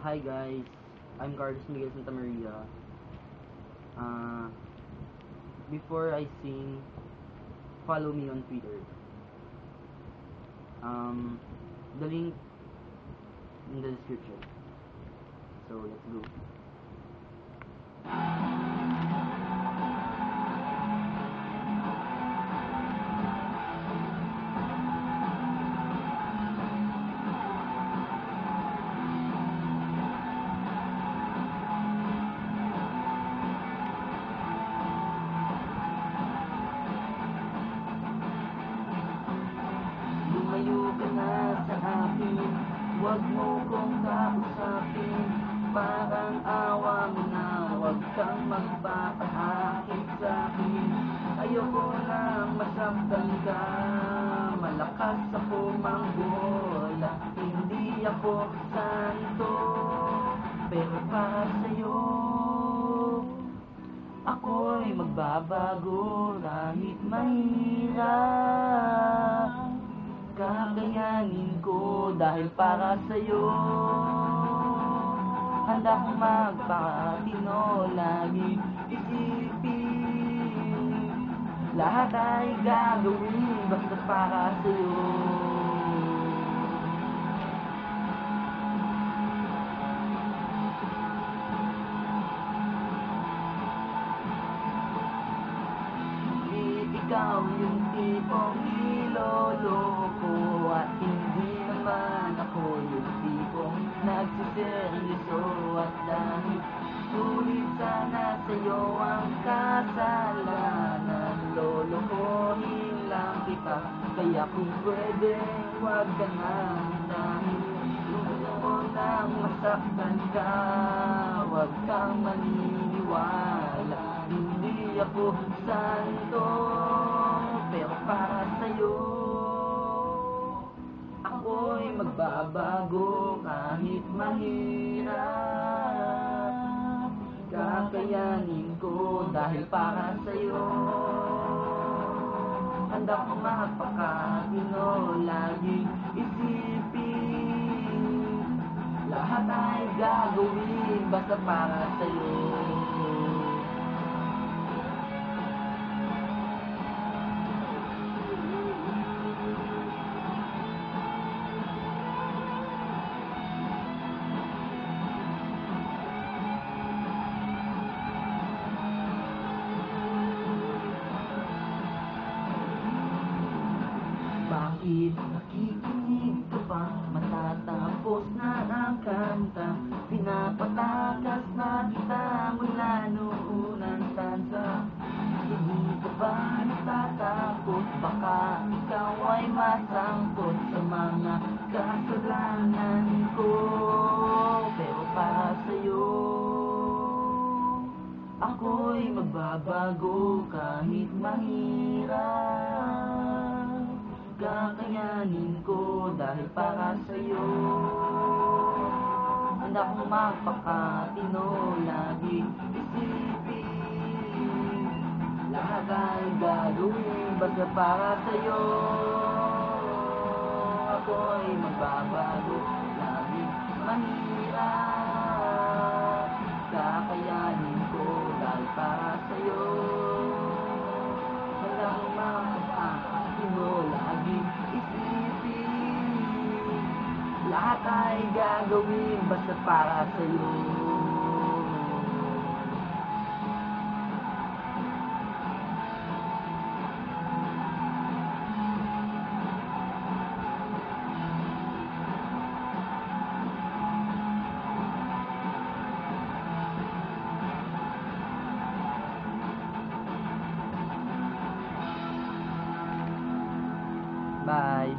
Hi guys, I'm Carlos Miguel Santa Maria. Before I sing, follow me on Twitter. The link in the description. So let's go. Lumayo ka na sa akin, huwag mo kong kausapin. Parang awa mo na, huwag kang magpapaakit sa'kin. Ayoko nang masaktan ka, malakas ako mangbola. Hindi ako santo, pero para sa'yo ako'y magbabago kahit mahirap. Kakayanin ko dahil para sa'yo. Handa kong magpakatino, laging isipin. Lahat ay gagawin basta para sa'yo. Ikaw yung tipong niloloko at hindi naman ako yung tipong nagsiseryoso. At dahil sulit sana sa'yo ang kasalanan, lolokohin lang kita. Kaya kung pwede, huwag ka na. Dahil gusto ko nang masaktan ka, huwag kang maniniwala. Hindi ako santo, pero para sa'yo ako'y magbabago kahit mahirap. Kakayanin ko dahil para sa'yo. Handa kong magpakatino, laging isipin. Lahat ay gagawin basta para sa'yo. Bakit nakikinig ka pa? Matatapos na ang kanta. Pinapatakas na kita mula noon ang tansa. Hindi ka ba natatakot? Baka ikaw ay masangkot sa mga kasalanan ko. Pero para sa'yo ako'y magbabago kahit mahirap. Kakayanin ko dahil para sa'yo. Handa kong magpakatino, laging isipin. Lahat ay gagawin basta para sa'yo. Ako'y magbabago, laging mahirap. Kakayanin ko dahil para sa'yo. Handa kong magpakatino, laging isipin. Lahat ay gagawin basta para sa'yo. Bye.